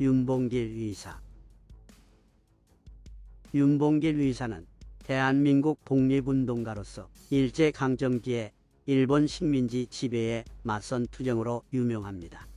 윤봉길 의사. 윤봉길 의사는 대한민국 독립운동가로서 일제강점기에 일본 식민지 지배에 맞선 투쟁으로 유명합니다.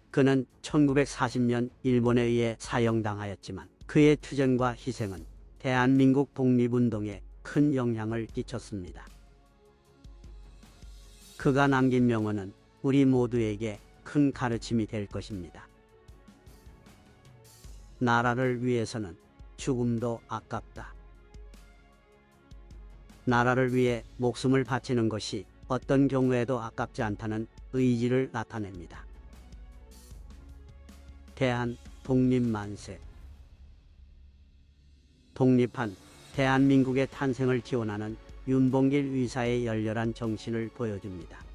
그는 1940년 일본에 의해 사형당하였지만 그의 투쟁과 희생은 대한민국 독립운동에 큰 영향을 끼쳤습니다. 그가 남긴 명언은 우리 모두에게 큰 가르침이 될 것입니다. 나라를 위해서는 죽음도 아깝다. 나라를 위해 목숨을 바치는 것이 어떤 경우에도 아깝지 않다는 의지를 나타냅니다. 대한 독립만세. 독립한 대한민국의 탄생을 기원하는 윤봉길 의사의 열렬한 정신을 보여줍니다.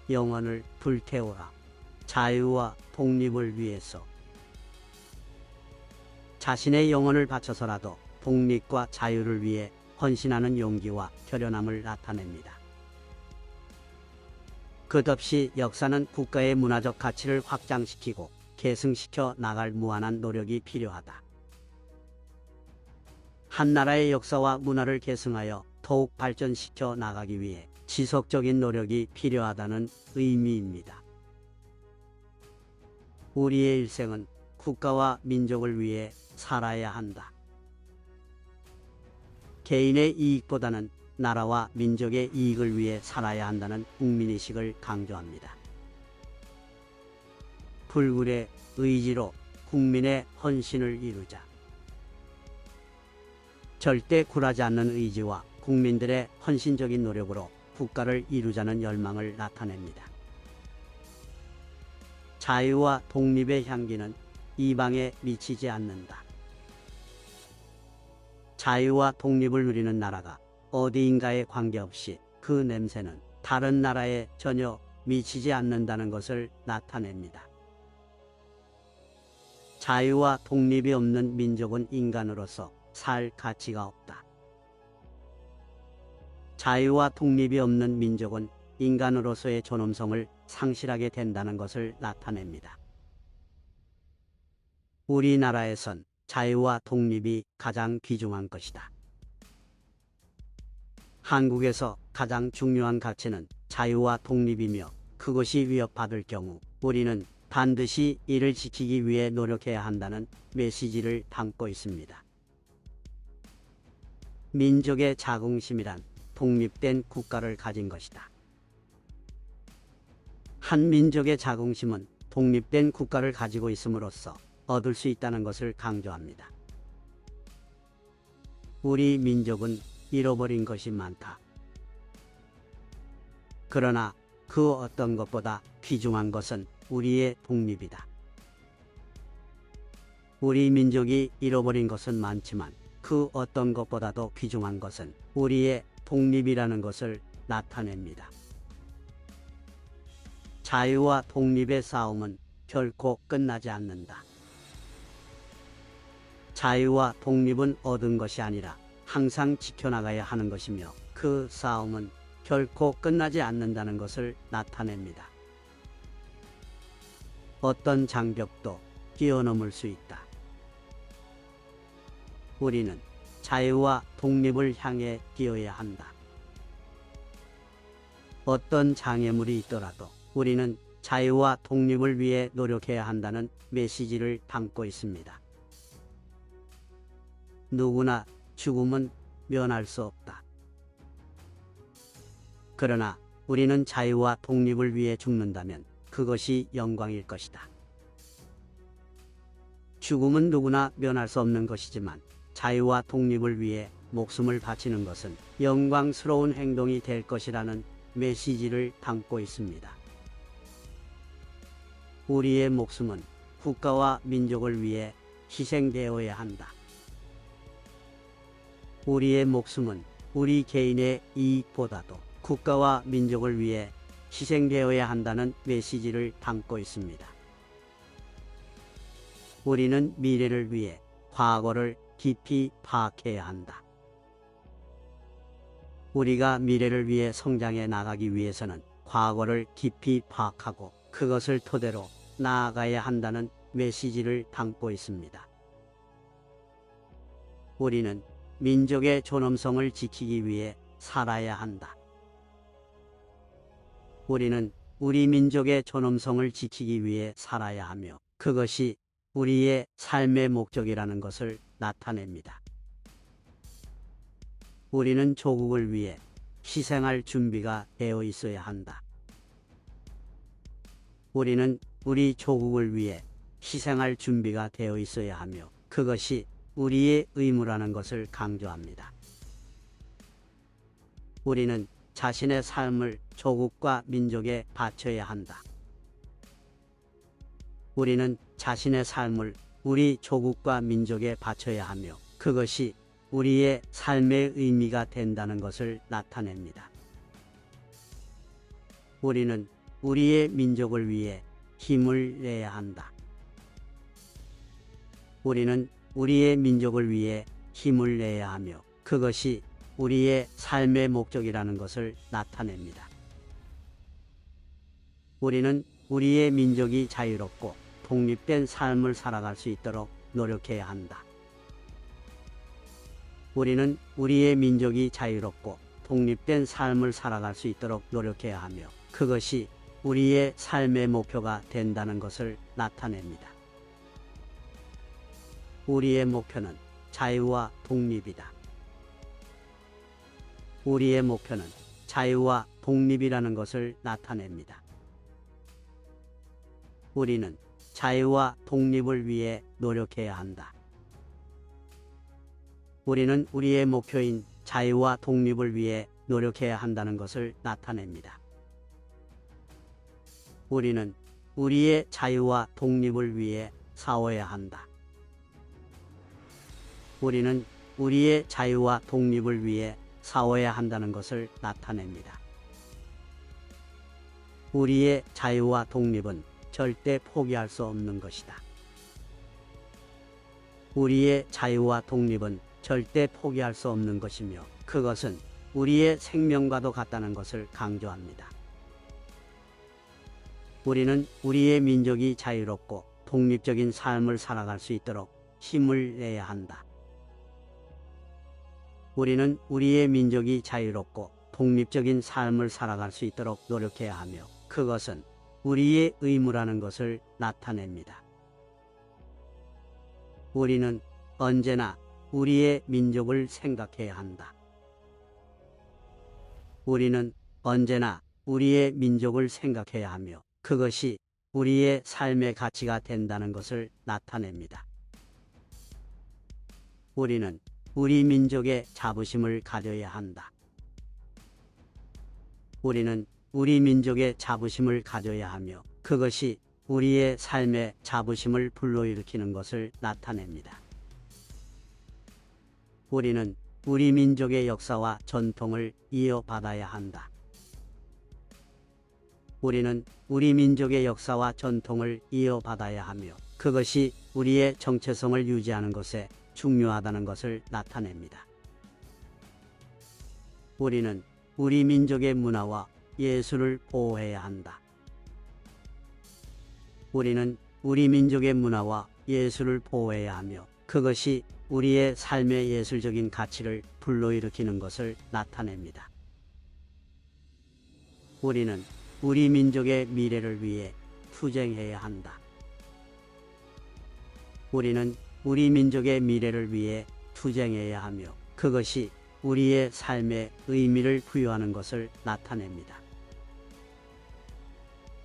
영혼을 불태워라. 자유와 독립을 위해서. 자신의 영혼을 바쳐서라도 독립과 자유를 위해 헌신하는 용기와 결연함을 나타냅니다. 끝없이 역사는 국가의 문화적 가치를 확장시키고 계승시켜 나갈 무한한 노력이 필요하다. 한 나라의 역사와 문화를 계승하여 더욱 발전시켜 나가기 위해 지속적인 노력이 필요하다는 의미입니다. 우리의 일생은 국가와 민족을 위해 살아야 한다. 개인의 이익보다는 나라와 민족의 이익을 위해 살아야 한다는 국민의식을 강조합니다. 불굴의 의지로 국민의 헌신을 이루자. 절대 굴하지 않는 의지와 국민들의 헌신적인 노력으로 국가를 이루자는 열망을 나타냅니다. 자유와 독립의 향기는 이방에 미치지 않는다. 자유와 독립을 누리는 나라가 어디인가에 관계없이 그 냄새는 다른 나라에 전혀 미치지 않는다는 것을 나타냅니다. 자유와 독립이 없는 민족은 인간으로서 살 가치가 없다. 자유와 독립이 없는 민족은 인간으로서의 존엄성을 상실하게 된다는 것을 나타냅니다. 우리나라에선 자유와 독립이 가장 귀중한 것이다. 한국에서 가장 중요한 가치는 자유와 독립이며 그것이 위협받을 경우 우리는 반드시 이를 지키기 위해 노력해야 한다는 메시지를 담고 있습니다. 민족의 자긍심이란 독립된 국가를 가진 것이다. 한 민족의 자긍심은 독립된 국가를 가지고 있음으로써 얻을 수 있다는 것을 강조합니다. 우리 민족은 잃어버린 것이 많다. 그러나 그 어떤 것보다 귀중한 것은 우리의 독립이다. 우리 민족이 잃어버린 것은 많지만 그 어떤 것보다도 귀중한 것은 우리의 독립이라는 것을 나타냅니다. 자유와 독립의 싸움은 결코 끝나지 않는다. 자유와 독립은 얻은 것이 아니라 항상 지켜나가야 하는 것이며 그 싸움은 결코 끝나지 않는다는 것을 나타냅니다. 어떤 장벽도 뛰어넘을 수 있다. 우리는 자유와 독립을 향해 뛰어야 한다. 어떤 장애물이 있더라도 우리는 자유와 독립을 위해 노력해야 한다는 메시지를 담고 있습니다. 누구나 죽음은 면할 수 없다. 그러나 우리는 자유와 독립을 위해 죽는다면 그것이 영광일 것이다. 죽음은 누구나 면할 수 없는 것이지만 자유와 독립을 위해 목숨을 바치는 것은 영광스러운 행동이 될 것이라는 메시지를 담고 있습니다. 우리의 목숨은 국가와 민족을 위해 희생되어야 한다. 우리의 목숨은 우리 개인의 이익보다도 국가와 민족을 위해 희생되어야 한다는 메시지를 담고 있습니다. 우리는 미래를 위해 과거를 깊이 파악해야 한다. 우리가 미래를 위해 성장해 나가기 위해서는 과거를 깊이 파악하고 그것을 토대로 나아가야 한다는 메시지를 담고 있습니다. 우리는 민족의 존엄성을 지키기 위해 살아야 한다. 우리는 우리 민족의 존엄성을 지키기 위해 살아야 하며 그것이 우리의 삶의 목적이라는 것을 나타냅니다. 우리는 조국을 위해 희생할 준비가 되어 있어야 한다. 우리는 우리 조국을 위해 희생할 준비가 되어 있어야 하며 그것이 우리의 의무라는 것을 강조합니다. 우리는 자신의 삶을 조국과 민족에 바쳐야 한다. 우리는 자신의 삶을 우리 조국과 민족에 바쳐야 하며 그것이 우리의 삶의 의미가 된다는 것을 나타냅니다. 우리는 우리의 민족을 위해 힘을 내야 한다. 우리는 우리의 민족을 위해 힘을 내야 하며 그것이 우리의 삶의 목적이라는 것을 나타냅니다. 우리는 우리의 민족이 자유롭고 독립된 삶을 살아갈 수 있도록 노력해야 한다. 우리는 우리의 민족이 자유롭고 독립된 삶을 살아갈 수 있도록 노력해야 하며 그것이 우리의 삶의 목표가 된다는 것을 나타냅니다. 우리의 목표는 자유와 독립이다. 우리의 목표는 자유와 독립이라는 것을 나타냅니다. 우리는 자유와 독립을 위해 노력해야 한다. 우리는 우리의 목표인 자유와 독립을 위해 노력해야 한다는 것을 나타냅니다. 우리는 우리의 자유와 독립을 위해 싸워야 한다. 우리는 우리의 자유와 독립을 위해 싸워야 한다는 것을 나타냅니다. 우리의 자유와 독립은 절대 포기할 수 없는 것이다. 우리의 자유와 독립은 절대 포기할 수 없는 것이며 그것은 우리의 생명과도 같다는 것을 강조합니다. 우리는 우리의 민족이 자유롭고 독립적인 삶을 살아갈 수 있도록 힘을 내야 한다. 우리는 우리의 민족이 자유롭고 독립적인 삶을 살아갈 수 있도록 노력해야 하며 그것은 우리의 의무라는 것을 나타냅니다. 우리는 언제나 우리의 민족을 생각해야 한다. 우리는 언제나 우리의 민족을 생각해야 하며 그것이 우리의 삶의 가치가 된다는 것을 나타냅니다. 우리는 우리 민족의 자부심을 가져야 한다. 우리는 우리 민족의 자부심을 가져야 하며 그것이 우리의 삶의 자부심을 불러일으키는 것을 나타냅니다. 우리는 우리 민족의 역사와 전통을 이어받아야 한다. 우리는 우리 민족의 역사와 전통을 이어받아야 하며 그것이 우리의 정체성을 유지하는 것에 중요하다는 것을 나타냅니다. 우리는 우리 민족의 문화와 예술을 보호해야 한다. 우리는 우리 민족의 문화와 예술을 보호해야 하며 그것이 우리의 삶의 예술적인 가치를 불러일으키는 것을 나타냅니다. 우리는 우리 민족의 미래를 위해 투쟁해야 한다. 우리는 우리 민족의 미래를 위해 투쟁해야 하며 그것이 우리의 삶에 의미를 부여하는 것을 나타냅니다.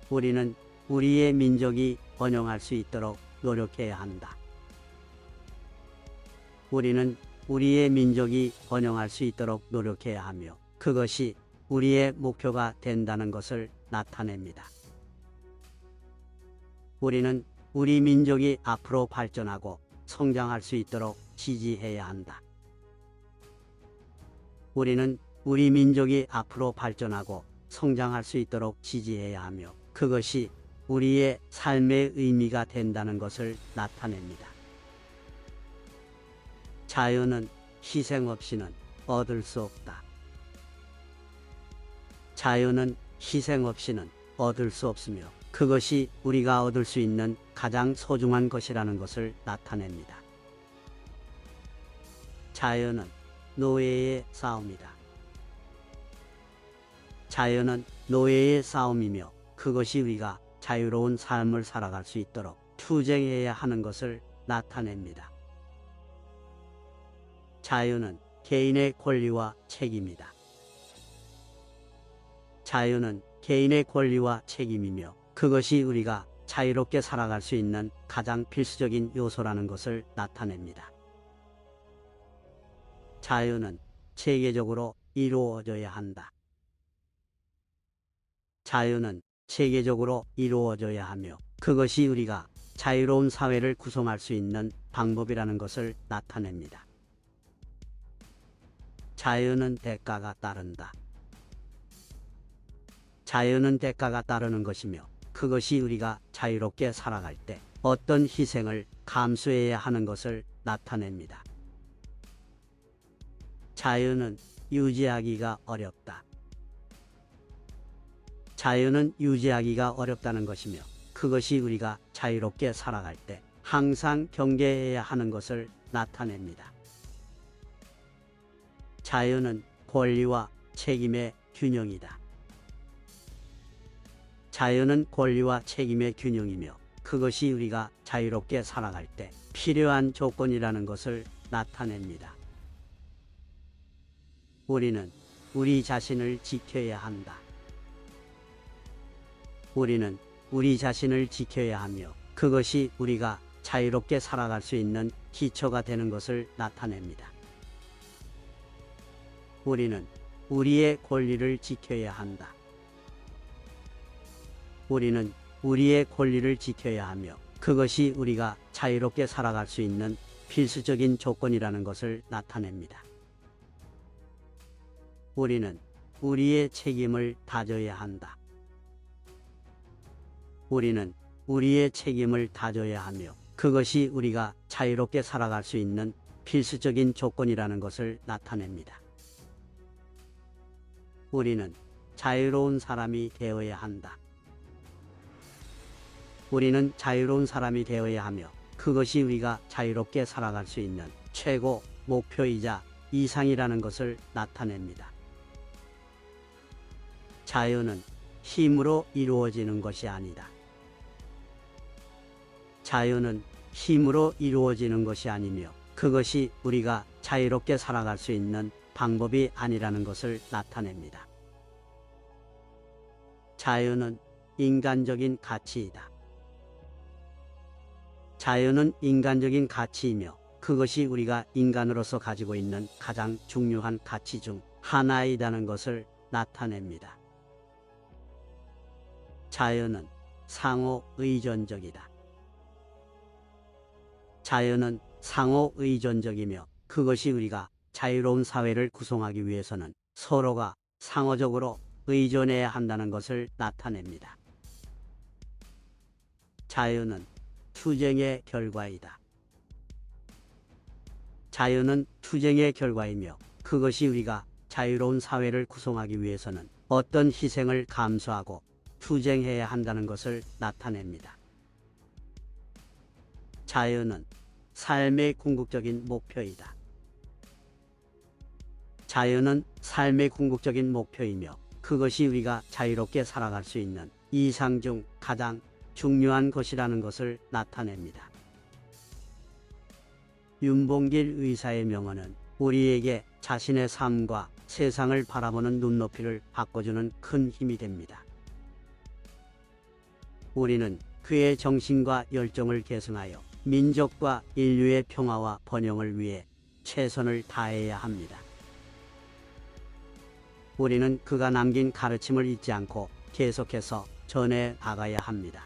우리는 우리의 민족이 번영할 수 있도록 노력해야 한다. 우리는 우리의 민족이 번영할 수 있도록 노력해야 하며 그것이 우리의 목표가 된다는 것을 나타냅니다. 우리는 우리 민족이 앞으로 발전하고 성장할 수 있도록 지지해야 한다. 우리는 우리 민족이 앞으로 발전하고 성장할 수 있도록 지지해야 하며 그것이 우리의 삶의 의미가 된다는 것을 나타냅니다. 자유는 희생 없이는 얻을 수 없다. 자유는 희생 없이는 얻을 수 없으며 그것이 우리가 얻을 수 있는 가장 소중한 것이라는 것을 나타냅니다. 자유는 노예의 싸움이다. 자유는 노예의 싸움이며 그것이 우리가 자유로운 삶을 살아갈 수 있도록 투쟁해야 하는 것을 나타냅니다. 자유는 개인의 권리와 책임이다. 자유는 개인의 권리와 책임이며 그것이 우리가 자유롭게 살아갈 수 있는 가장 필수적인 요소라는 것을 나타냅니다. 자유는 체계적으로 이루어져야 한다. 자유는 체계적으로 이루어져야 하며 그것이 우리가 자유로운 사회를 구성할 수 있는 방법이라는 것을 나타냅니다. 자유는 대가가 따른다. 자유는 대가가 따르는 것이며 그것이 우리가 자유롭게 살아갈 때 어떤 희생을 감수해야 하는 것을 나타냅니다. 자유는 유지하기가 어렵다. 자유는 유지하기가 어렵다는 것이며 그것이 우리가 자유롭게 살아갈 때 항상 경계해야 하는 것을 나타냅니다. 자유는 권리와 책임의 균형이다. 자유는 권리와 책임의 균형이며 그것이 우리가 자유롭게 살아갈 때 필요한 조건이라는 것을 나타냅니다. 우리는 우리 자신을 지켜야 한다. 우리는 우리 자신을 지켜야 하며 그것이 우리가 자유롭게 살아갈 수 있는 기초가 되는 것을 나타냅니다. 우리는 우리의 권리를 지켜야 한다. 우리는 우리의 권리를 지켜야 하며 그것이 우리가 자유롭게 살아갈 수 있는 필수적인 조건이라는 것을 나타냅니다. 우리는 우리의 책임을 다져야 한다. 우리는 우리의 책임을 다져야 하며 그것이 우리가 자유롭게 살아갈 수 있는 필수적인 조건이라는 것을 나타냅니다. 우리는 자유로운 사람이 되어야 한다. 우리는 자유로운 사람이 되어야 하며 그것이 우리가 자유롭게 살아갈 수 있는 최고 목표이자 이상이라는 것을 나타냅니다. 자유는 힘으로 이루어지는 것이 아니다. 자유는 힘으로 이루어지는 것이 아니며 그것이 우리가 자유롭게 살아갈 수 있는 방법이 아니라는 것을 나타냅니다. 자유는 인간적인 가치이다. 자유는 인간적인 가치이며 그것이 우리가 인간으로서 가지고 있는 가장 중요한 가치 중 하나이다는 것을 나타냅니다. 자유는 상호 의존적이다. 자유는 상호 의존적이며 그것이 우리가 자유로운 사회를 구성하기 위해서는 서로가 상호적으로 의존해야 한다는 것을 나타냅니다. 자유는 투쟁의 결과이다. 자유는 투쟁의 결과이며 그것이 우리가 자유로운 사회를 구성하기 위해서는 어떤 희생을 감수하고 투쟁해야 한다는 것을 나타냅니다. 자유는 삶의 궁극적인 목표이다. 자유는 삶의 궁극적인 목표이며 그것이 우리가 자유롭게 살아갈 수 있는 이상 중 가장 중요한 것이라는 것을 나타냅니다. 윤봉길 의사의 명언은 우리에게 자신의 삶과 세상을 바라보는 눈높이를 바꿔주는 큰 힘이 됩니다. 우리는 그의 정신과 열정을 계승하여 민족과 인류의 평화와 번영을 위해 최선을 다해야 합니다. 우리는 그가 남긴 가르침을 잊지 않고 계속해서 전해 나가야 합니다.